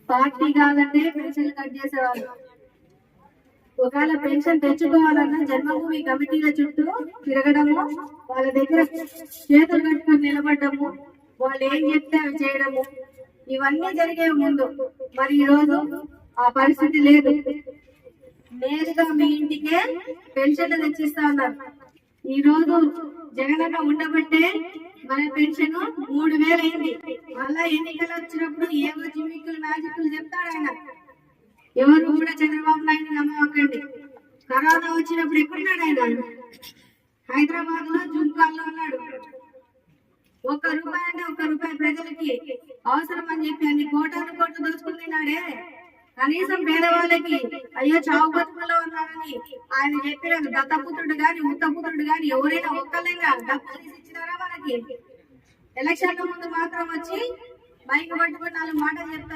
Party కాదంటే pension cut చేసేవాళ్ళు. ఒకవేళ పెన్షన్ తెచ్చుకోవాలన్నా జన్మభూమి కమిటీల చుట్టూ తిరగడము, వాళ్ళ దగ్గర చేతులు కట్టుకుని నిలబడ్డము, వాళ్ళు ఏం చెప్తే అవి చేయడము, ఇవన్నీ జరిగే ముందు. మరి ఈ రోజు ఆ పరిస్థితి లేదు. నేరుగా మీ ఇంటికే పెన్షన్లు తెచ్చిస్తా ఉన్నారు. ఈ రోజు జగనన్న ఉండబట్టే మన పెన్షన్ 3000 అయింది. మళ్ళా ఎన్నికలు వచ్చినప్పుడు ఏవో జిమ్మిక్కులు మ్యాజిక్లు చెప్తాడు ఆయన. ఎవరు కూడా చంద్రబాబు నాయుడు నమ్మకండి. కరోనా వచ్చినప్పుడు ఎక్కడున్నాడు ఆయన? హైదరాబాద్ లో జుంకాల్లో ఉన్నాడు. ₹1 అంటే ₹1 ప్రజలకి అవసరం అని చెప్పి అన్ని కోట్లు దోచుకుంటున్నాడే. కనీసం పేదవాళ్ళకి అయ్యో చావు బతుకుల్లో ఉన్నారని ఆయన చెప్పిన దత్తపుత్రుడు గాని ఉత్తపుత్రుడు గాని ఎవరైనా ఒక్కళ్ళైనా డబ్బులు తీసి ఇచ్చినారా మనకి? ఎలక్షన్ల ముందు మాత్రం వచ్చి మైక్ పట్టుకుని 4 మాటలు చెప్తారు.